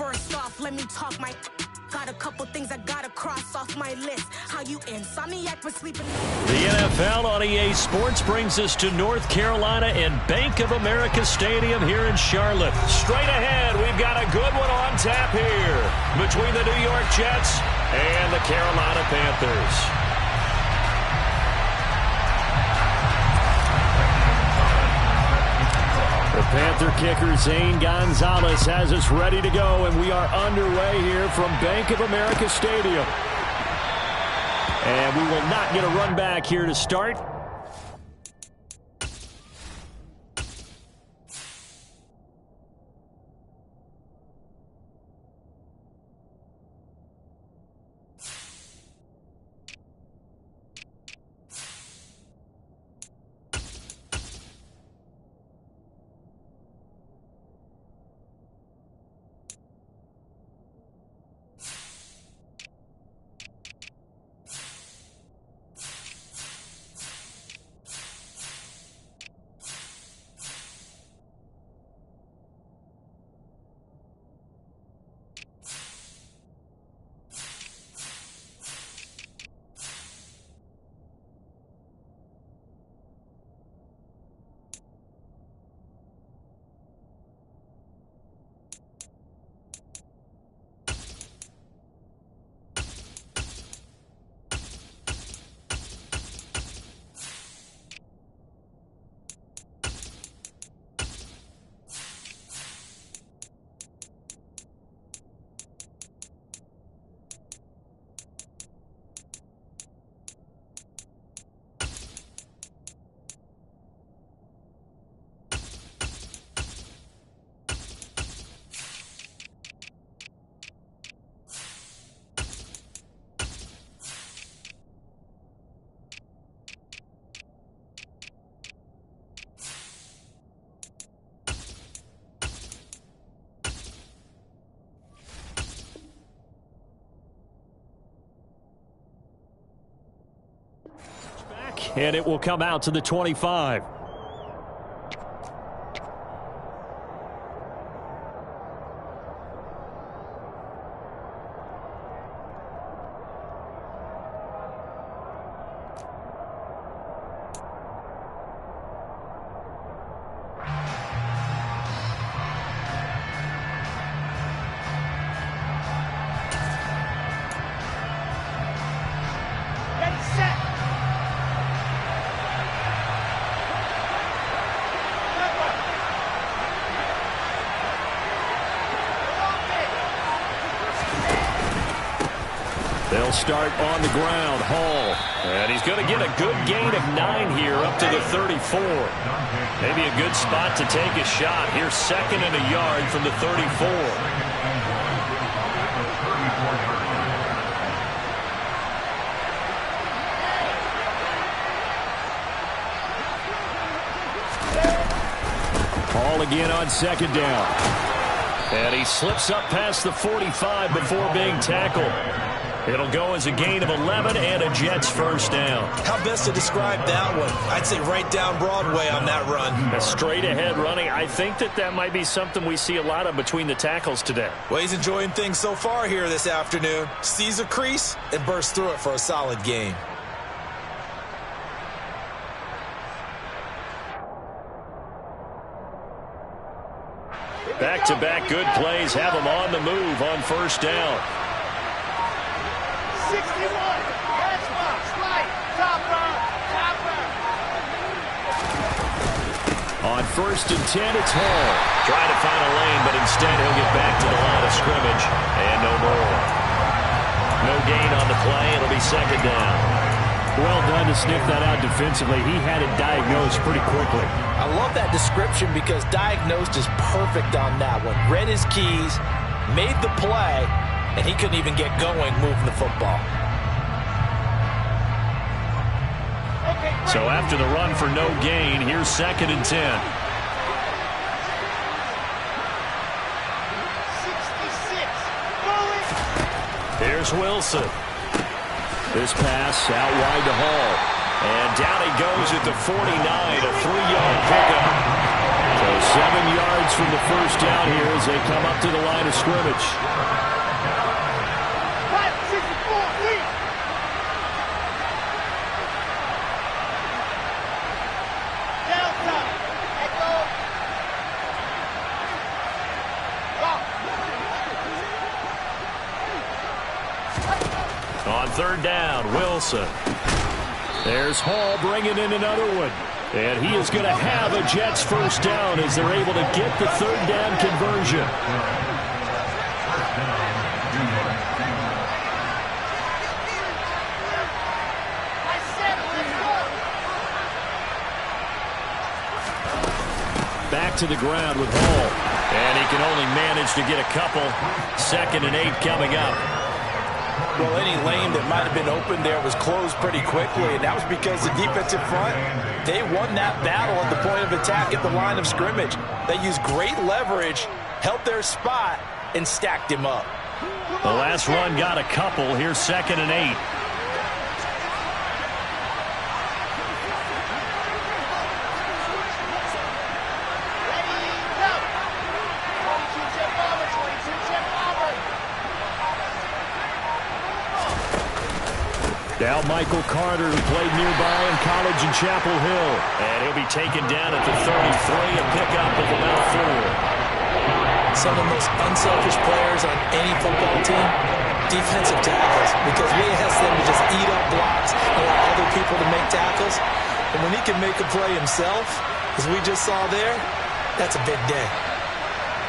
First off, let me talk my... Got a couple things I gotta cross off my list. How you insomniac for sleeping... The NFL on EA Sports brings us to North Carolina and Bank of America Stadium here in Charlotte. Straight ahead, we've got a good one on tap here between the New York Jets and the Carolina Panthers. The Panther kicker, Zane Gonzalez, has us ready to go, and we are underway here from Bank of America Stadium. And we will not get a run back here to start. And it will come out to the 25. They'll start on the ground. Hall. And he's going to get a good gain of 9 here up to the 34. Maybe a good spot to take a shot. Here's 2nd and a yard from the 34. Hall again on 2nd down. And he slips up past the 45 before being tackled. It'll go as a gain of 11 and a Jets first down. How best to describe that one? I'd say right down Broadway on that run. A straight ahead running. I think that might be something we see a lot of between the tackles today. Well, he's enjoying things so far here this afternoon. Sees a crease and bursts through it for a solid gain. Back-to-back good plays have him on the move on first down. 61, catch box, right, topper. On 1st and 10, it's Hall. Trying to find a lane, but instead he'll get back to the line of scrimmage. And no more. No gain on the play. It'll be 2nd down. Well done to sniff that out defensively. He had it diagnosed pretty quickly. I love that description because diagnosed is perfect on that one. Read his keys, made the play, and he couldn't even get going moving the football. So after the run for no gain, here's 2nd and 10. 66, Here's Wilson. This pass out wide to Hall. And down he goes at the 49, a 3-yard pickup. So 7 yards from the first down here as they come up to the line of scrimmage. 5, 6, 4, 3. Delta. Echo. Go. On third down, Wilson. There's Hall bringing in another one. And he is going to have a Jets first down as they're able to get the third down conversion. Back to the ground with Hall. And he can only manage to get a couple. 2nd and 8 coming up. Well, any lane that might have been open there was closed pretty quickly, and that was because the defensive front, they won that battle at the point of attack at the line of scrimmage. They used great leverage, held their spot, and stacked him up. The last run got a couple. Here's 2nd and 8. Now Michael Carter, who played nearby in college in Chapel Hill. And he'll be taken down at the 33, a pickup of about 4. Some of the most unselfish players on any football team, defensive tackles, because we ask them to just eat up blocks and allow other people to make tackles. And when he can make a play himself, as we just saw there, that's a big day.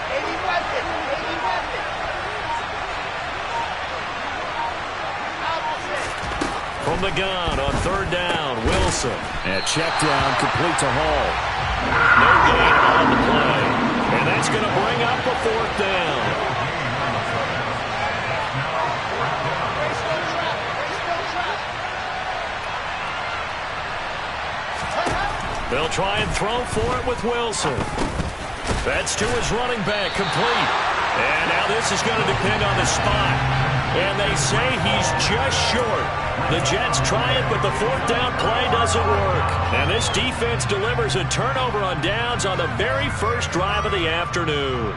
80 weapon, 80 weapon. From the gun on third down, Wilson. And check down complete to Hall. No gain on the play. And that's going to bring up a 4th down. They'll try and throw for it with Wilson. That's to his running back, complete. And now this is going to depend on the spot. And they say he's just short. The Jets try it, but the 4th down play doesn't work. And this defense delivers a turnover on downs on the very first drive of the afternoon.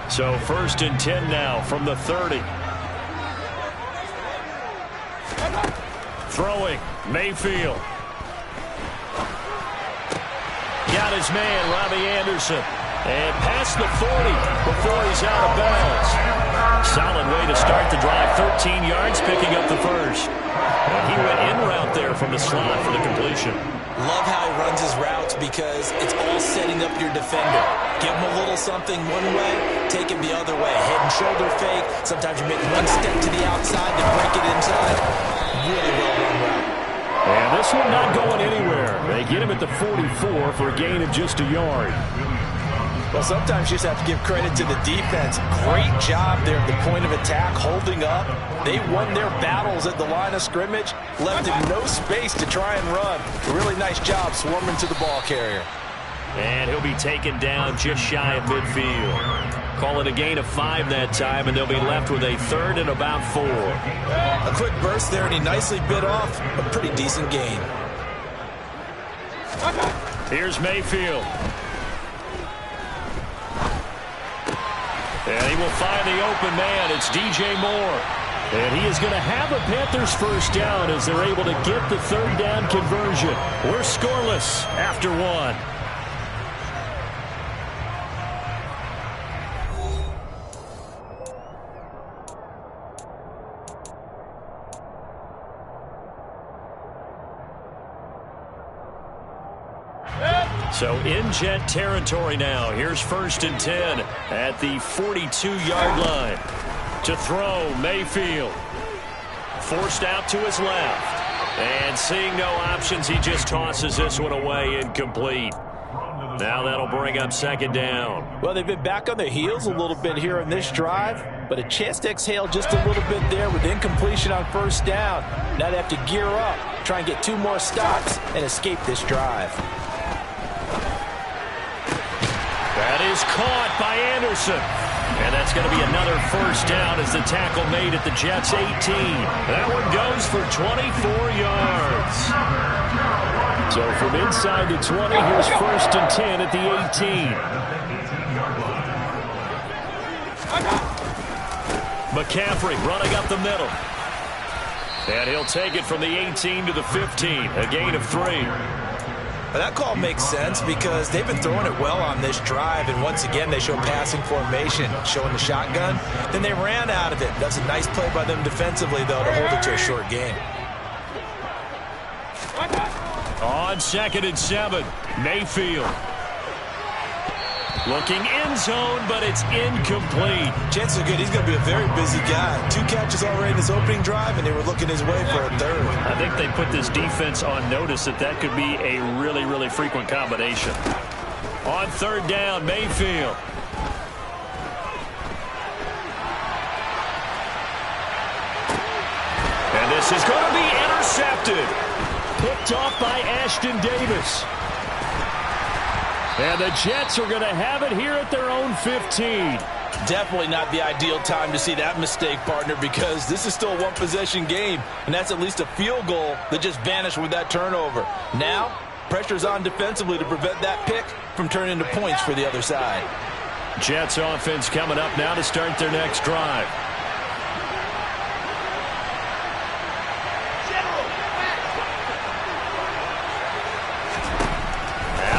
So 1st and 10 now from the 30. Throwing, Mayfield. Got his man, Robbie Anderson. And past the 40 before he's out of bounds. Solid way to start the drive. 13 yards, picking up the first. And he went in route there from the slot for the completion. Love how he runs his routes because it's all setting up your defender. Give him a little something one way, take him the other way. Head and shoulder fake. Sometimes you make one step to the outside to break it inside. Really well run route. And this one not going anywhere. They get him at the 44 for a gain of just a yard. Well, sometimes you just have to give credit to the defense. Great job there at the point of attack, holding up. They won their battles at the line of scrimmage, left him no space to try and run. Really nice job swarming to the ball carrier. And he'll be taken down just shy of midfield. Call it a gain of 5 that time, and they'll be left with a 3rd and about 4. A quick burst there, and he nicely bit off a pretty decent gain. Here's Mayfield. And he will find the open man. It's DJ Moore. And he is going to have a Panthers first down as they're able to get the 3rd down conversion. We're scoreless after 1. So in Jet territory now. Here's 1st and 10 at the 42-yard line. To throw, Mayfield. Forced out to his left. And seeing no options, he just tosses this one away, incomplete. Now that'll bring up 2nd down. Well, they've been back on their heels a little bit here in this drive, but a chance to exhale just a little bit there with incompletion on 1st down. Now they have to gear up, try and get 2 more stops, and escape this drive. That is caught by Anderson. And that's going to be another first down as the tackle made at the Jets' 18. That one goes for 24 yards. So from inside the 20, here's first and 10 at the 18. McCaffrey running up the middle. And he'll take it from the 18 to the 15, a gain of 3. That call makes sense because they've been throwing it well on this drive, and once again they show passing formation, showing the shotgun. Then they ran out of it. That's a nice play by them defensively, though, to hold it to a short gain. On 2nd and 7, Mayfield. Looking end zone, but it's incomplete. Chances are good. He's going to be a very busy guy. 2 catches already in his opening drive, and they were looking his way for a third. I think they put this defense on notice that could be a really, really frequent combination. On 3rd down, Mayfield. And this is going to be intercepted. Picked off by Ashton Davis. And the Jets are going to have it here at their own 15. Definitely not the ideal time to see that mistake, partner, because this is still a one-possession game, and that's at least a field goal that just vanished with that turnover. Now, pressure's on defensively to prevent that pick from turning into points for the other side. Jets offense coming up now to start their next drive.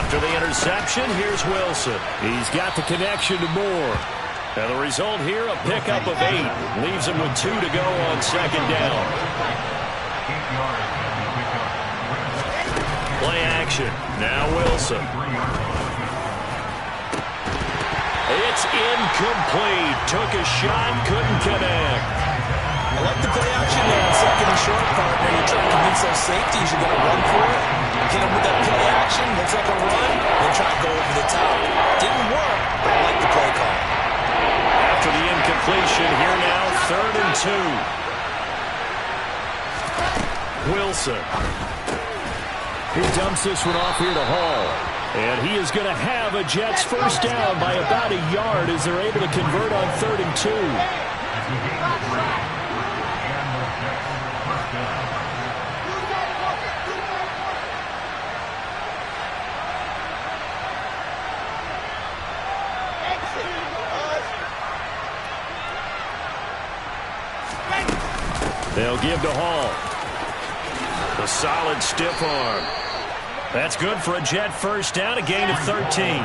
After the interception, here's Wilson. He's got the connection to Moore. And the result here, a pickup of 8. Leaves him with 2 to go on 2nd down. Play action. Now Wilson. It's incomplete. Took a shot, couldn't connect. I like the play action there on 2nd and short, partner. You're trying to convince those safeties you're going to run for it. Get him with that play action. Looks like a run. Then try to go over the top. Didn't work, but I like the play call. After the incompletion, here now, 3rd and 2. Wilson. He dumps this one off here to Hall. And he is going to have a Jets first down by about a yard as they're able to convert on 3rd and 2. They'll give to Hall. A solid stiff arm. That's good for a Jet first down, a gain of 13.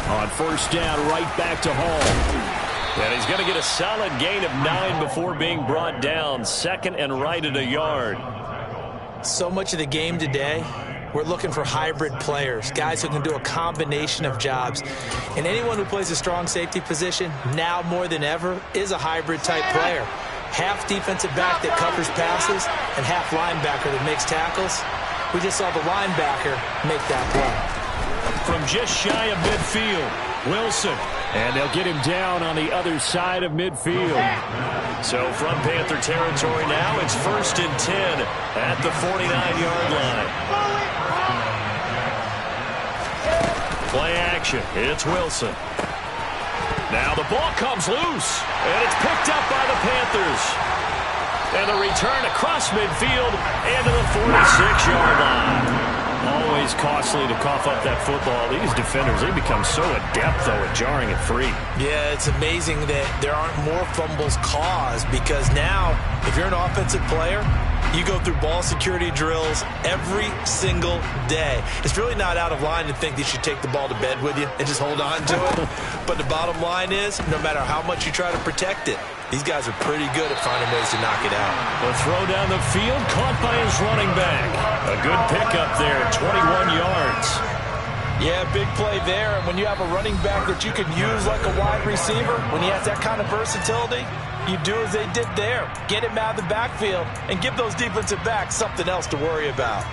On first down, right back to Hall. And he's going to get a solid gain of 9 before being brought down. 2nd and right at a yard. So much of the game today, we're looking for hybrid players, guys who can do a combination of jobs. And anyone who plays a strong safety position, now more than ever, is a hybrid type player. Half defensive back that covers passes and half linebacker that makes tackles. We just saw the linebacker make that play. From just shy of midfield, Wilson. And they'll get him down on the other side of midfield. So from Panther territory now, it's 1st and 10 at the 49-yard line. Play action. It's Wilson. Now the ball comes loose, and it's picked up by the Panthers. And the return across midfield and to the 46-yard line. Always costly to cough up that football. These defenders, they become so adept, though, at jarring it free. Yeah, it's amazing that there aren't more fumbles caused because now, if you're an offensive player, you go through ball security drills every single day. It's really not out of line to think that you should take the ball to bed with you and just hold on to it. But the bottom line is, no matter how much you try to protect it, these guys are pretty good at finding ways to knock it out. The throw down the field, caught by his running back. A good pickup there, 21 yards. Yeah, big play there. And when you have a running back that you can use like a wide receiver, when he has that kind of versatility, you do as they did there. Get him out of the backfield and give those defensive backs something else to worry about.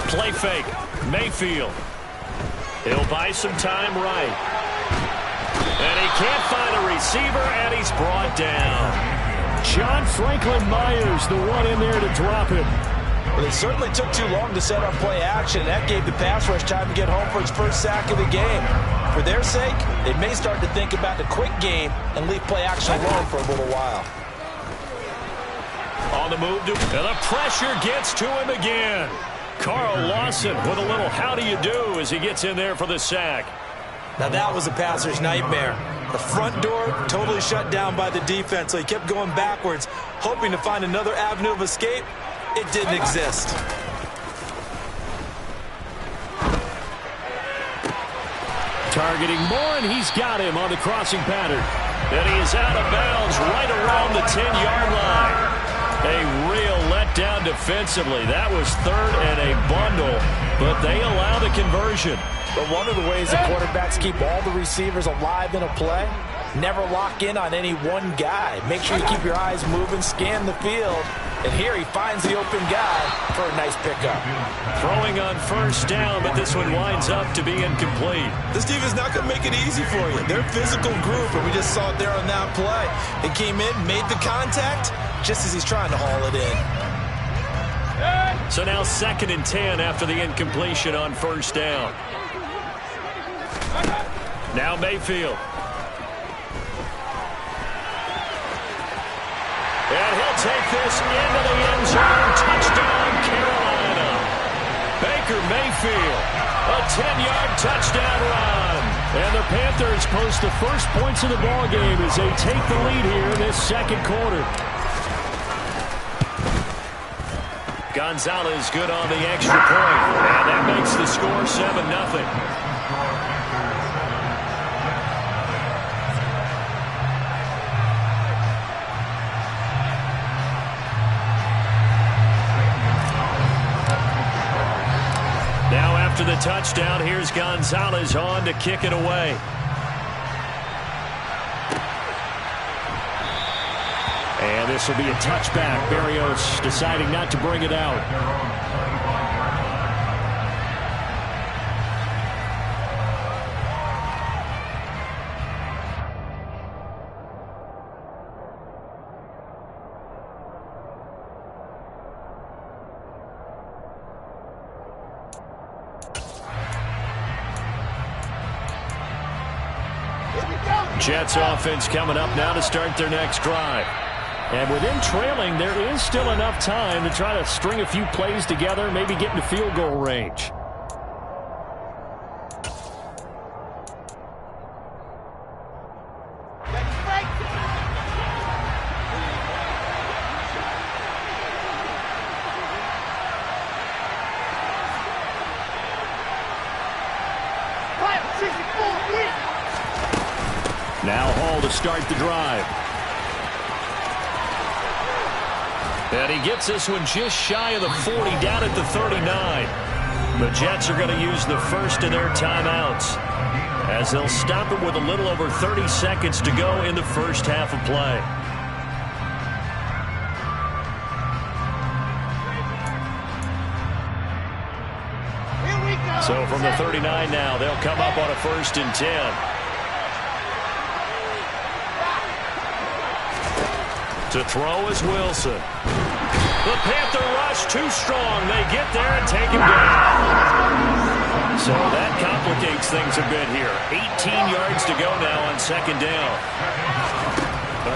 Play fake. Mayfield. He'll buy some time right. And he can't find a receiver, and he's brought down. John Franklin Myers, the one in there to drop him. Well, they certainly took too long to set up play action. That gave the pass rush time to get home for its first sack of the game. For their sake, they may start to think about the quick game and leave play action alone for a little while. On the move, and the pressure gets to him again. Carl Lawson with a little how do you do as he gets in there for the sack. Now that was a passer's nightmare. The front door totally shut down by the defense, so he kept going backwards, hoping to find another avenue of escape. It didn't exist. Targeting Moore, and he's got him on the crossing pattern. And he is out of bounds right around the 10-yard line. A real letdown defensively. That was third and a bundle, but they allow the conversion. But one of the ways the quarterbacks keep all the receivers alive in a play, never lock in on any one guy. Make sure you keep your eyes moving, scan the field. And here he finds the open guy for a nice pickup. Throwing on first down, but this one winds up to be incomplete. This defense not going to make it easy for you. They're a physical group, and we just saw it there on that play. They came in, made the contact, just as he's trying to haul it in. So now 2nd and 10 after the incompletion on first down. Now Mayfield. And he'll take this into the end zone. Touchdown, Carolina. Baker Mayfield, a 10-yard touchdown run. And the Panthers post the first points of the ball game as they take the lead here in this second quarter. Gonzalez good on the extra point. And that makes the score 7-0. Now after the touchdown, here's Gonzalez on to kick it away. And this will be a touchback. Barrios deciding not to bring it out. Jets offense coming up now to start their next drive. And with them trailing, there is still enough time to try to string a few plays together, maybe get into field goal range. Now Hall to start the drive. And he gets this one just shy of the 40, down at the 39. The Jets are going to use the first of their timeouts as they'll stop it with a little over 30 seconds to go in the first half of play. So from the 39 now, they'll come up on a 1st and 10. To throw is Wilson. The Panther rush too strong. They get there and take him down. So that complicates things a bit here. 18 yards to go now on 2nd down.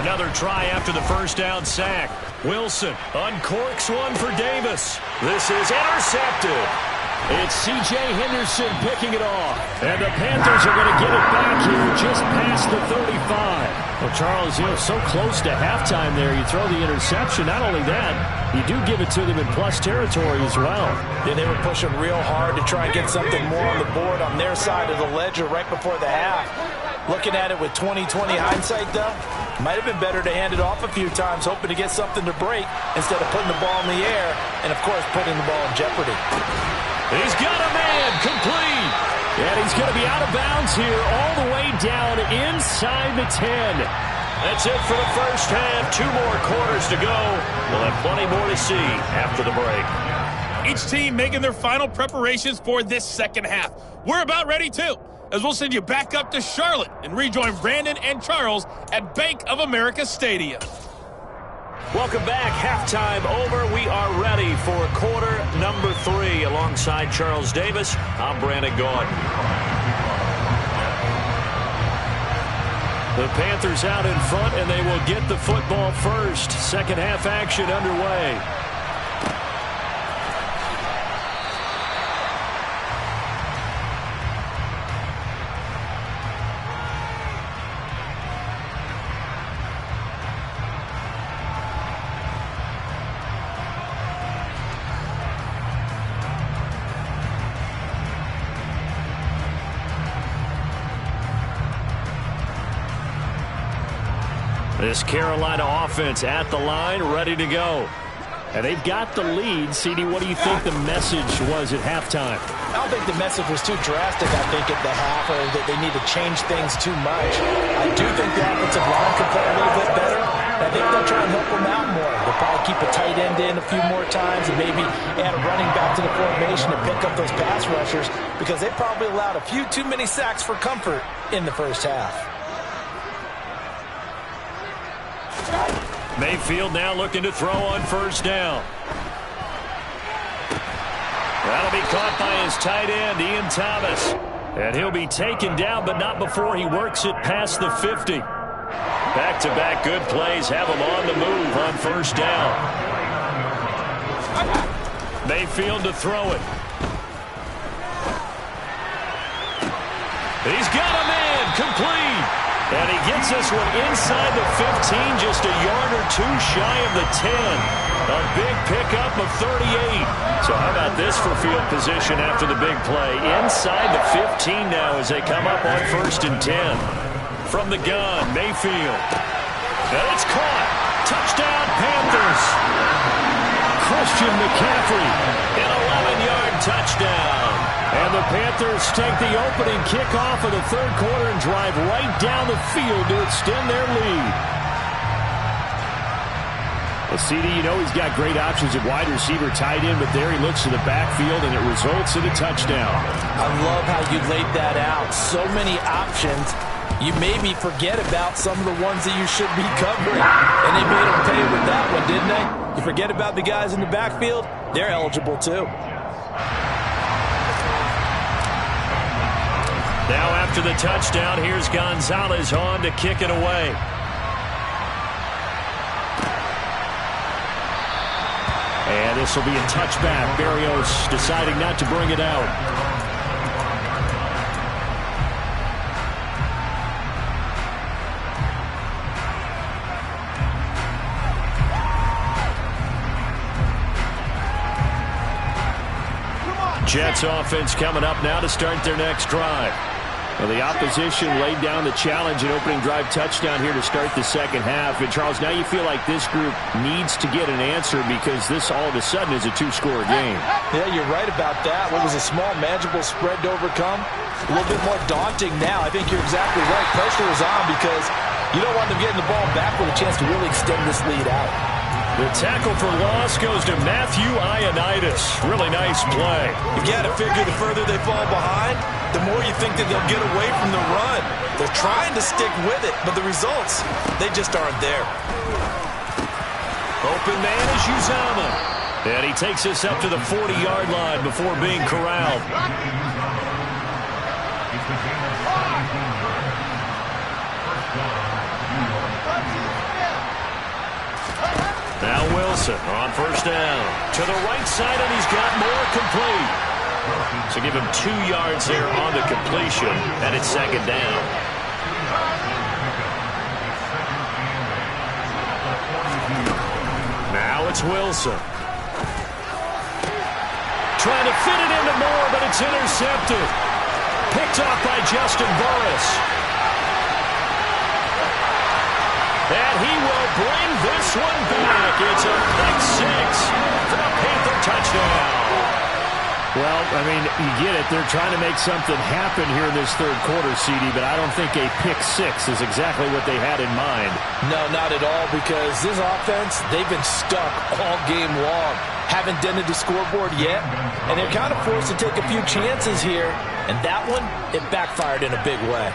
Another try after the first down sack. Wilson uncorks one for Davis. This is intercepted. It's C.J. Henderson picking it off. And the Panthers are going to get it back here just past the 35. Well, Charles, so close to halftime there. You throw the interception. Not only that, you do give it to them in plus territory as well. Yeah, they were pushing real hard to try and get something more on the board on their side of the ledger right before the half. Looking at it with 20/20 hindsight, though, might have been better to hand it off a few times, hoping to get something to break instead of putting the ball in the air and, of course, putting the ball in jeopardy. He's got a man, complete. And he's going to be out of bounds here all the way down inside the 10. That's it for the first half. 2 more quarters to go. We'll have plenty more to see after the break. Each team making their final preparations for this second half. We're about ready too, as we'll send you back up to Charlotte and rejoin Brandon and Charles at Bank of America Stadium. Welcome back. Halftime over. We are ready for quarter number 3. Alongside Charles Davis, I'm Brandon Gaudin. The Panthers out in front, and they will get the football first. Second half action underway. This Carolina offense at the line, ready to go. And they've got the lead. CD, what do you think the message was at halftime? I don't think the message was too drastic, I think, at the half, or that they need to change things too much. I do think the offensive line can play a little bit better. I think they'll try and help them out more. They'll probably keep a tight end in a few more times and maybe add a running back to the formation and pick up those pass rushers, because they probably allowed a few too many sacks for comfort in the first half. Mayfield now looking to throw on first down. That'll be caught by his tight end, Ian Thomas. And he'll be taken down, but not before he works it past the 50. Back-to-back good plays have him on the move on first down. Mayfield to throw it. He's got him in, complete. And he gets this one inside the 15, just a yard or two shy of the 10. A big pickup of 38. So how about this for field position after the big play? Inside the 15 now as they come up on 1st and 10. From the gun, Mayfield. And it's caught. Touchdown, Panthers. Christian McCaffrey, an 11-yard touchdown. And the Panthers take the opening kickoff of the third quarter and drive right down the field to extend their lead. Well, CD, you know he's got great options at wide receiver, tight end, but there he looks to the backfield, and it results in a touchdown. I love how you laid that out. So many options. You maybe forget about some of the ones that you should be covering. And they made them pay with that one, didn't they? You forget about the guys in the backfield, they're eligible too. Now after the touchdown, here's Gonzalez on to kick it away. And this will be a touchback. Barrios deciding not to bring it out. Jets offense coming up now to start their next drive. Well, the opposition laid down the challenge and opening drive touchdown here to start the second half. And, Charles, now you feel like this group needs to get an answer because this all of a sudden is a two-score game. Yeah, you're right about that. What was a small, manageable spread to overcome? A little bit more daunting now. I think you're exactly right. Pressure is on because you don't want them getting the ball back with a chance to really extend this lead out. The tackle for loss goes to Matthew Ioannidis. Really nice play. You got to figure the further they fall behind, the more you think that they'll get away from the run. They're trying to stick with it, but the results, they just aren't there. Open man is Uzama. And he takes us up to the 40-yard line before being corralled. Now Wilson on first down. To the right side, and he's got more complete. So give him 2 yards there on the completion, and it's second down. Now it's Wilson. Trying to fit it into Moore, but it's intercepted. Picked off by Justin Burris. And he will bring this one back. It's a pick six for a Panther touchdown. Well, I mean, you get it. They're trying to make something happen here in this third quarter, CD, but I don't think a pick six is exactly what they had in mind. No, not at all, because this offense, they've been stuck all game long. haven't dented the scoreboard yet, and they're kind of forced to take a few chances here, and that one, it backfired in a big way.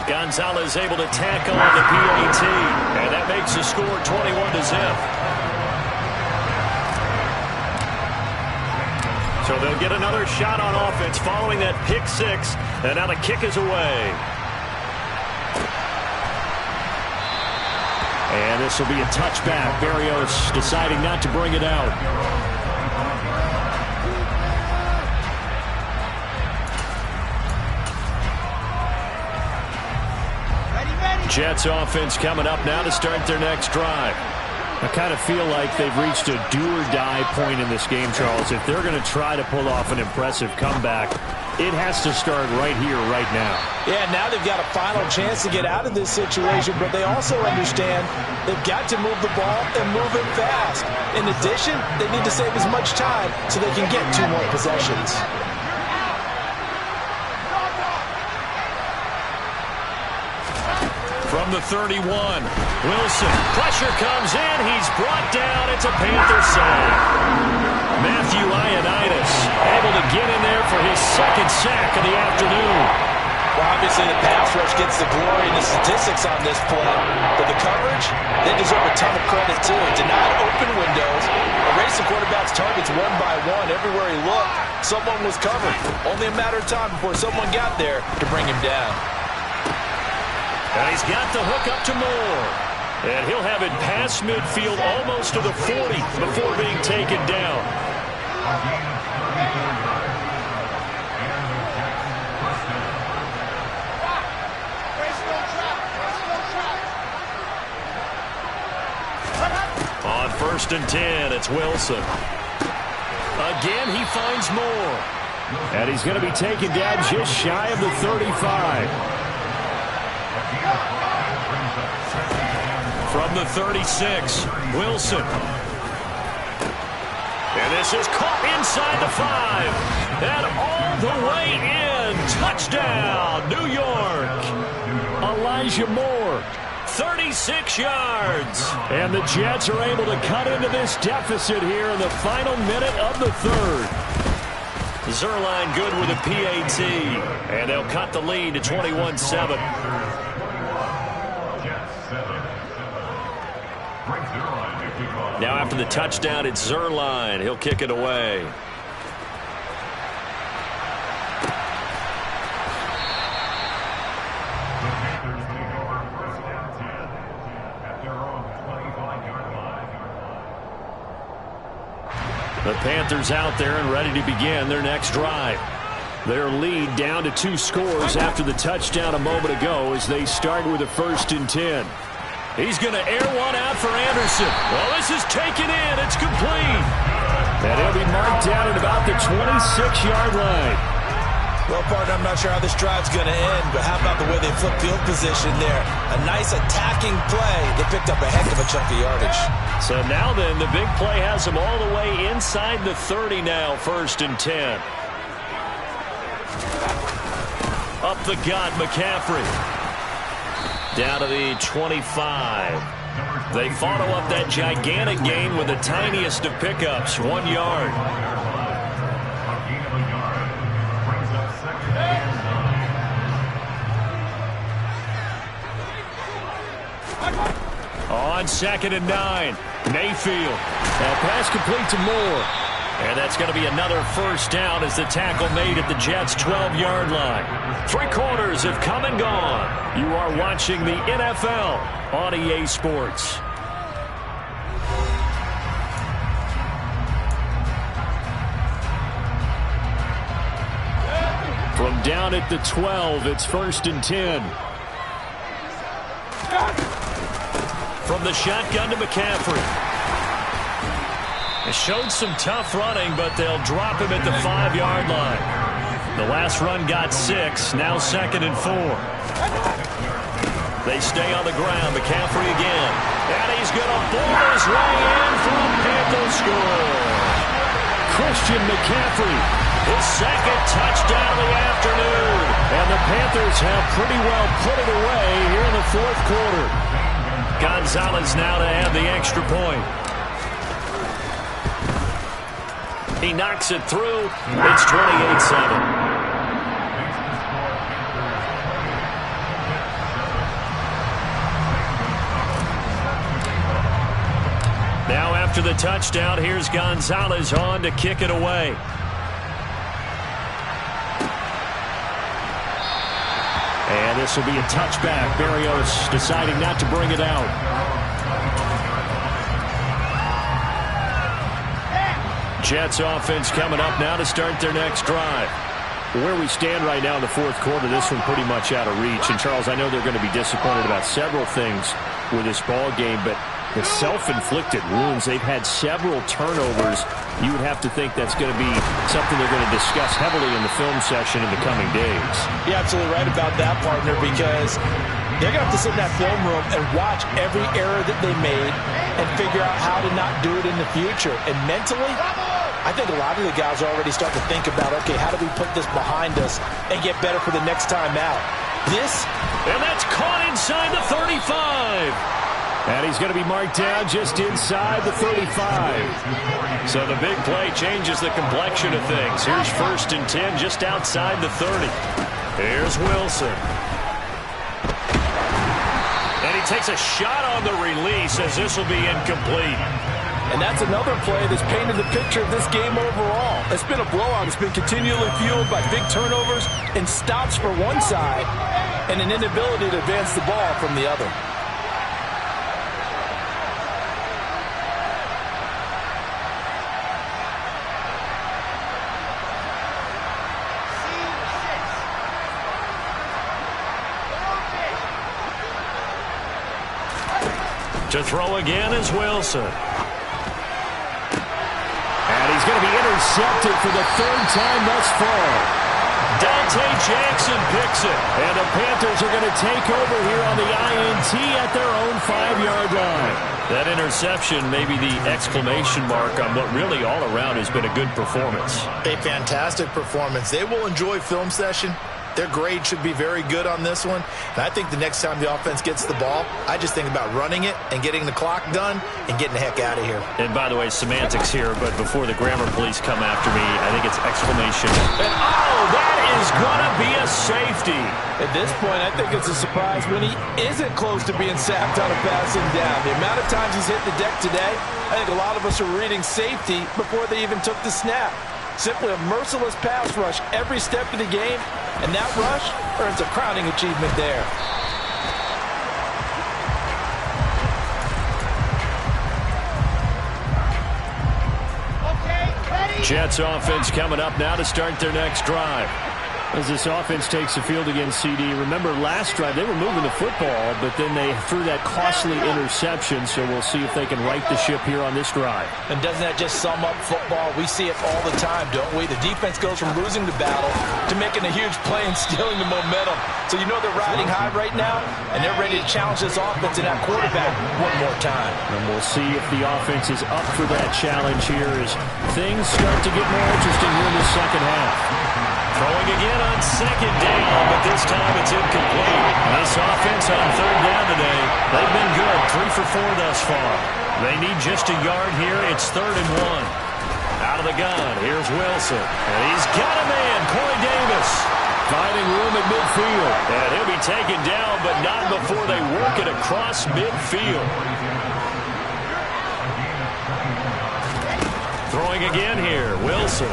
Gonzalez able to tackle on the PAT, and that makes the score 21-0. So they'll get another shot on offense following that pick six, and now the kick is away. And this will be a touchback. Berrios deciding not to bring it out. Jets offense coming up now to start their next drive. I kind of feel like they've reached a do-or-die point in this game, Charles. If they're going to try to pull off an impressive comeback, it has to start right here, right now. Yeah, now they've got a final chance to get out of this situation, but they also understand they've got to move the ball and move it fast. In addition, they need to save as much time so they can get 2 more possessions. From the 31, Wilson. Pressure comes in. He's brought down. It's a Panther sack. Matthew Ioannidis able to get in there for his second sack of the afternoon. Well, obviously the pass rush gets the glory and the statistics on this play, but the coverage, they deserve a ton of credit too. Denied open windows, erased the quarterback's targets one by one. Everywhere he looked, someone was covered. Only a matter of time before someone got there to bring him down. And he's got the hook up to Moore. And he'll have it past midfield almost to the 40 before being taken down. On 1st and 10, it's Wilson. Again, he finds Moore. And he's going to be taken down just shy of the 35. From the 36, Wilson. And this is caught inside the 5. And all the way in. Touchdown, New York. Elijah Moore. 36 yards. And the Jets are able to cut into this deficit here in the final minute of the 3rd. Zerline good with a PAT. And they'll cut the lead to 21-7. Now after the touchdown, it's Zerline. He'll kick it away. The Panthers out there and ready to begin their next drive. Their lead down to 2 scores after the touchdown a moment ago as they start with a 1st and 10. He's going to air one out for Anderson. Well, this is taken in. It's complete. And he'll be marked down at about the 26-yard line. Well, partner, I'm not sure how this drive's going to end, but how about the way they flip field position there? A nice attacking play. They picked up a heck of a chunk of yardage. So now then, the big play has them all the way inside the 30 now, 1st and 10. Up the gut, McCaffrey. Down to the 25. They follow up that gigantic gain with the tiniest of pickups, 1 yard. On 2nd and 9, Mayfield. That pass complete to Moore. And that's going to be another 1st down as the tackle made at the Jets' 12-yard line. 3 quarters have come and gone. You are watching the NFL on EA Sports. From down at the 12, it's 1st and 10. From the shotgun to McCaffrey. They showed some tough running, but they'll drop him at the 5-yard line. The last run got 6, now 2nd and 4. They stay on the ground. McCaffrey again. And he's going to ball his way in for a Panther score. Christian McCaffrey. His 2nd touchdown of the afternoon. And the Panthers have pretty well put it away here in the 4th quarter. Gonzalez now to add the extra point. He knocks it through. It's 28-7. Now after the touchdown, here's Gonzalez on to kick it away. And this will be a touchback. Berrios deciding not to bring it out. Jets offense coming up now to start their next drive. Where we stand right now in the fourth quarter, this one pretty much out of reach. And, Charles, I know they're going to be disappointed about several things with this ball game, but the self-inflicted wounds, they've had several turnovers. You would have to think that's going to be something they're going to discuss heavily in the film session in the coming days. You're absolutely right about that, partner, because they're going to have to sit in that film room and watch every error that they made and figure out how to not do it in the future. And mentally, I think a lot of the guys are already starting to think about, okay, how do we put this behind us and get better for the next time out? And that's caught inside the 35. And he's going to be marked down just inside the 35. So the big play changes the complexion of things. Here's 1st and 10 just outside the 30. Here's Wilson. And he takes a shot on the release as this will be incomplete. And that's another play that's painted the picture of this game overall. It's been a blowout. It's been continually fueled by big turnovers and stops for one side and an inability to advance the ball from the other. To throw again is Wilson. And he's going to be intercepted for the 3rd time thus far. Dante Jackson picks it. And the Panthers are going to take over here on the INT at their own 5-yard line. That interception may be the exclamation mark on what really all around has been a good performance. A fantastic performance. They will enjoy film session. Their grade should be very good on this one. And I think the next time the offense gets the ball, I just think about running it and getting the clock done and getting the heck out of here. And by the way, semantics here, but before the grammar police come after me, I think it's exclamation. And that is going to be a safety. At this point, I think it's a surprise when he isn't close to being sacked on a passing down. The amount of times he's hit the deck today, I think a lot of us are reading safety before they even took the snap. Simply a merciless pass rush every step of the game, and that rush earns a crowning achievement there. Jets offense coming up now to start their next drive. As this offense takes the field against CD, remember last drive they were moving the football, but then they threw that costly interception, so we'll see if they can right the ship here on this drive. And doesn't that just sum up football? We see it all the time, don't we? The defense goes from losing the battle to making a huge play and stealing the momentum. So you know they're riding high right now, and they're ready to challenge this offense and that quarterback one more time. And we'll see if the offense is up for that challenge here as things start to get more interesting here in the second half. Throwing again on 2nd down, but this time it's incomplete. This offense on 3rd down today, they've been good, 3 for 4 thus far. They need just a yard here. It's 3rd and 1. Out of the gun, here's Wilson. And he's got a man, Corey Davis. Finding room at midfield. And he'll be taken down, but not before they work it across midfield. Throwing again here, Wilson.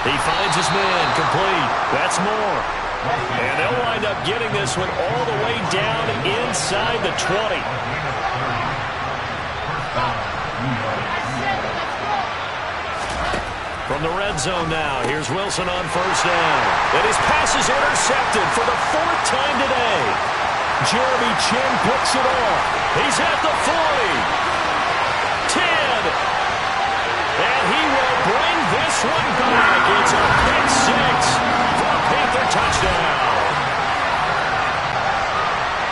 He finds his man, complete. That's more. And they'll wind up getting this one all the way down inside the 20. From the red zone now, here's Wilson on 1st down. And his pass is intercepted for the 4th time today. Jeremy Chin picks it off. He's at the 40. 10. And he will bring this one back. It's a pick 6 for a Panther touchdown.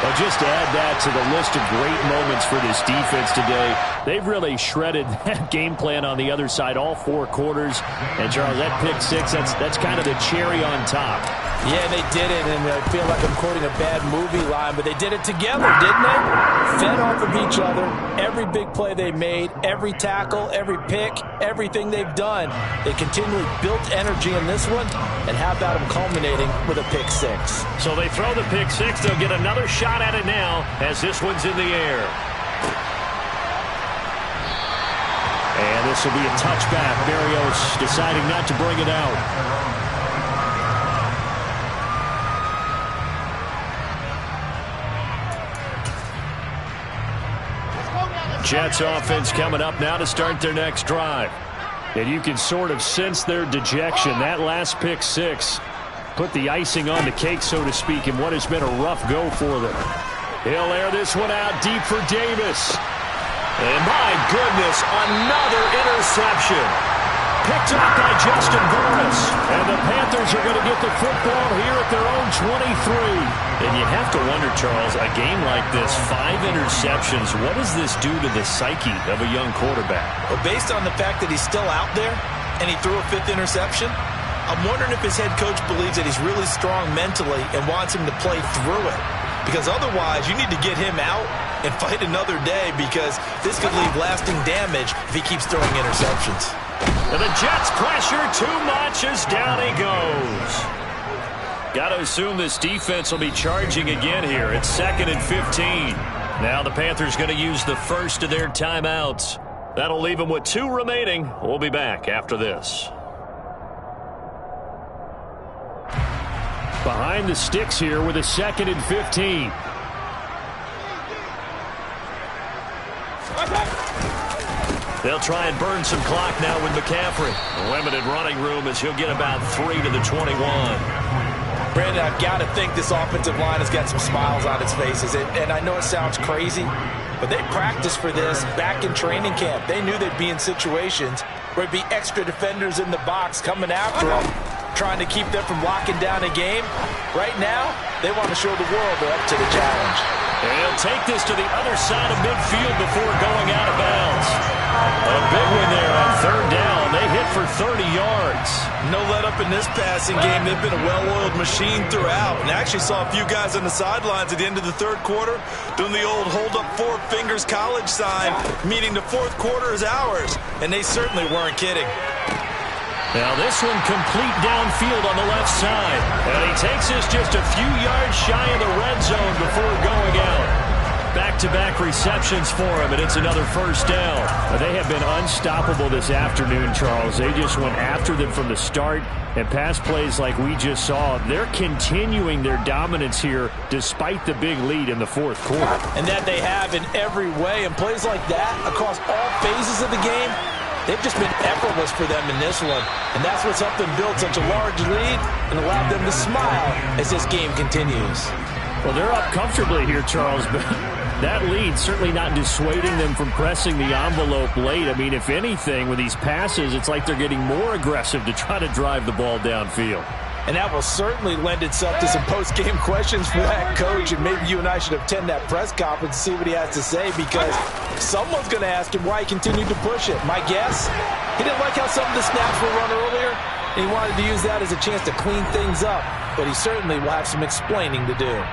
Well, just to add that to the list of great moments for this defense today, they've really shredded that game plan on the other side all 4 quarters. And, Charles, that pick 6, that's kind of the cherry on top. Yeah, they did it, and I feel like I'm quoting a bad movie line, but they did it together, didn't they? Fed off of each other, every big play they made, every tackle, every pick, everything they've done. They continually built energy in this one, and how about them culminating with a pick six? So they throw the pick six. They'll get another shot at it now as this one's in the air. And this will be a touchback. Berrios deciding not to bring it out. Jets offense coming up now to start their next drive. And you can sort of sense their dejection. That last pick six put the icing on the cake, so to speak, in what has been a rough go for them. He'll air this one out deep for Davis. And my goodness, another interception. Picked up by Justin Burris. And the Panthers are going to get the football here at their own 23. And you have to wonder, Charles, a game like this, 5 interceptions, what does this do to the psyche of a young quarterback? Well, based on the fact that he's still out there and he threw a 5th interception, I'm wondering if his head coach believes that he's really strong mentally and wants him to play through it. Because otherwise, you need to get him out and fight another day, because this could leave lasting damage if he keeps throwing interceptions. And the Jets pressure too much as down he goes. Got to assume this defense will be charging again here. It's 2nd and 15. Now the Panthers going to use the first of their timeouts. That'll leave them with 2 remaining. We'll be back after this. Behind the sticks here with a 2nd and 15. They'll try and burn some clock now with McCaffrey. Limited running room as he'll get about 3 to the 21. Brandon, I've got to think this offensive line has got some smiles on its faces. And I know it sounds crazy, but they practiced for this back in training camp. They knew they'd be in situations where it'd be extra defenders in the box coming after them, trying to keep them from locking down a game. Right now, they want to show the world they're up to the challenge. And he'll take this to the other side of midfield before going out of bounds. A big one there on 3rd down. They hit for 30 yards. No let up in this passing game. They've been a well-oiled machine throughout. And I actually saw a few guys on the sidelines at the end of the 3rd quarter doing the old hold up 4 fingers college sign, meaning the 4th quarter is ours. And they certainly weren't kidding. Now this one complete downfield on the left side. And he takes this just a few yards shy of the red zone before going out. Back-to-back receptions for him, and it's another 1st down. They have been unstoppable this afternoon, Charles. They just went after them from the start, and pass plays like we just saw, they're continuing their dominance here despite the big lead in the 4th quarter. And that they have in every way, and plays like that across all phases of the game, they've just been effortless for them in this one. And that's what's helped them build such a large lead and allowed them to smile as this game continues. Well, they're up comfortably here, Charles, but that lead certainly not dissuading them from pressing the envelope late. I mean, if anything, with these passes, it's like they're getting more aggressive to try to drive the ball downfield. And that will certainly lend itself to some post-game questions for that coach, and maybe you and I should attend that press conference and see what he has to say, because someone's going to ask him why he continued to push it. My guess, he didn't like how some of the snaps were run earlier, and he wanted to use that as a chance to clean things up, but he certainly will have some explaining to do.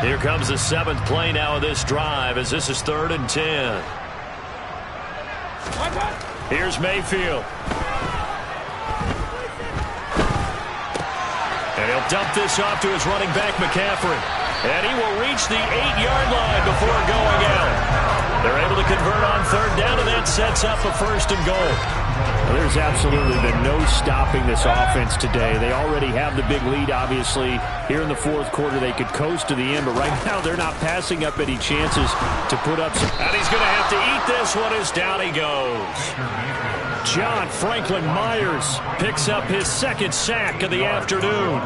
Here comes the 7th play now of this drive as this is 3rd and 10. Here's Mayfield. And he'll dump this off to his running back, McCaffrey. And he will reach the 8-yard line before going out. They're able to convert on 3rd down, and that sets up a 1st and goal. Well, there's absolutely been no stopping this offense today. They already have the big lead, obviously. Here in the 4th quarter, they could coast to the end, but right now they're not passing up any chances to put up some. And he's going to have to eat this one as down he goes. John Franklin Myers picks up his 2nd sack of the afternoon.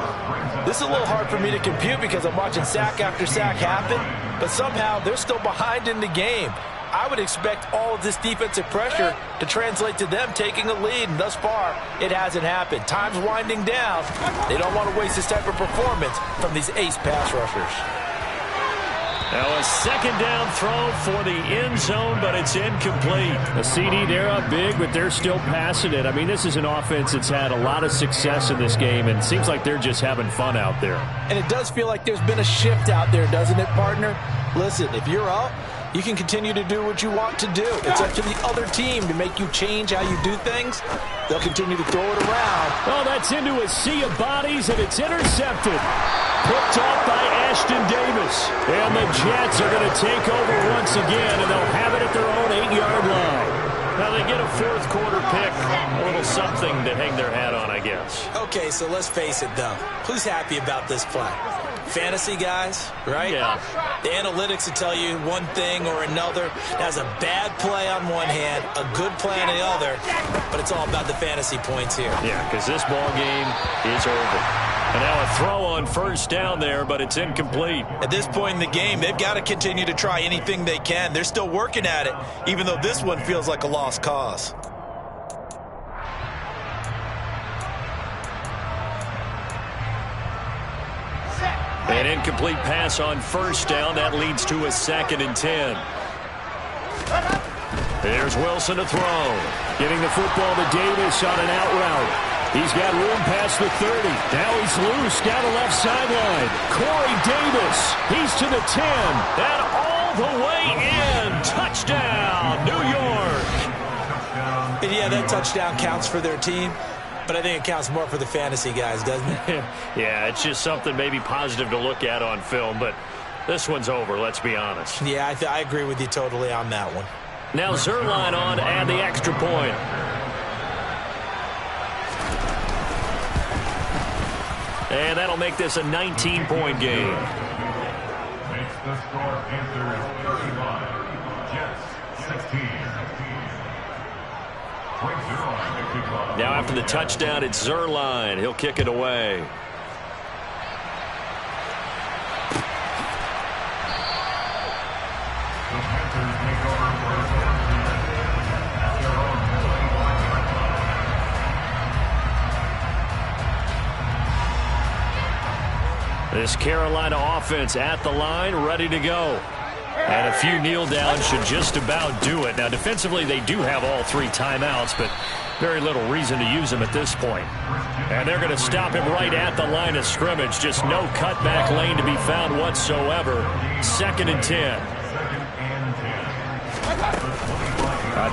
This is a little hard for me to compute because I'm watching sack after sack happen, but somehow they're still behind in the game. I would expect all of this defensive pressure to translate to them taking a lead, and thus far, it hasn't happened. Time's winding down. They don't want to waste this type of performance from these ace pass rushers. Now a second down throw for the end zone, but it's incomplete. A CD, they're up big, but they're still passing it. I mean, this is an offense that's had a lot of success in this game, and it seems like they're just having fun out there. And it does feel like there's been a shift out there, doesn't it, partner? Listen, if you're up, you can continue to do what you want to do. It's up to the other team to make you change how you do things. They'll continue to throw it around. Oh, that's into a sea of bodies, and it's intercepted. Picked off by Ashton Davis. And the Jets are going to take over once again, and they'll have it at their own 8-yard line. Now they get a fourth quarter pick, a little something to hang their hat on, I guess. Okay, so let's face it, though. Who's happy about this play? Fantasy guys, right? Yeah. The analytics will tell you one thing or another. That's a bad play on one hand, a good play on the other, but it's all about the fantasy points here. Yeah, because this ball game is over. And now a throw on first down there, but it's incomplete. At this point in the game, they've got to continue to try anything they can. They're still working at it, even though this one feels like a lost cause. An incomplete pass on first down. That leads to a 2nd and 10. There's Wilson to throw. Getting the football to Davis on an out route. He's got room past the 30. Now he's loose down the left sideline. Corey Davis. He's to the 10. And all the way in. Touchdown, New York. And yeah, that touchdown counts for their team, but I think it counts more for the fantasy guys, doesn't it? Yeah, it's just something maybe positive to look at on film, but this one's over, let's be honest. Yeah, I agree with you totally on that one. Now Zerline on and the extra point. And that'll make this a 19-point game. Makes the score Panthers 35, Jets 16. Now after the touchdown, it's Zerline. He'll kick it away. The Panthers take over for at their own 25-yard line. This Carolina offense at the line, ready to go. And a few kneel downs should just about do it. Now, defensively, they do have all 3 timeouts, but very little reason to use them at this point. And they're going to stop him right at the line of scrimmage. Just no cutback lane to be found whatsoever. 2nd and 10.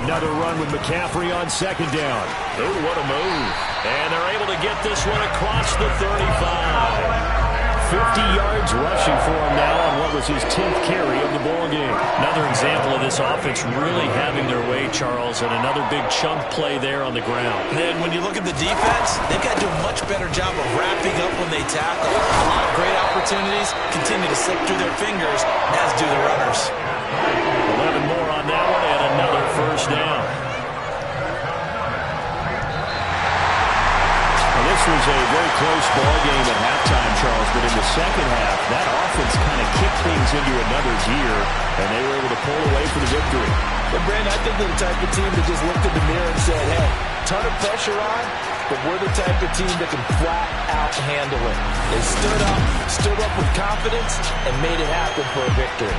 Another run with McCaffrey on 2nd down. Ooh, what a move. And they're able to get this one across the 35. 50 yards rushing for him now on what was his 10th carry of the ball game. Another example of this offense really having their way, Charles, and another big chunk play there on the ground. And then when you look at the defense, they've got to do a much better job of wrapping up when they tackle. A lot of great opportunities continue to slip through their fingers, as do the runners. 11 more on that one and another first down. This was a very close ball game at halftime, Charles, but in the second half, that offense kind of kicked things into another gear, and they were able to pull away for the victory. But, Brandon, I think they're the type of team that just looked in the mirror and said, hey, ton of pressure on, but we're the type of team that can flat out handle it. They stood up with confidence, and made it happen for a victory.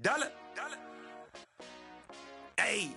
Dale. Hey.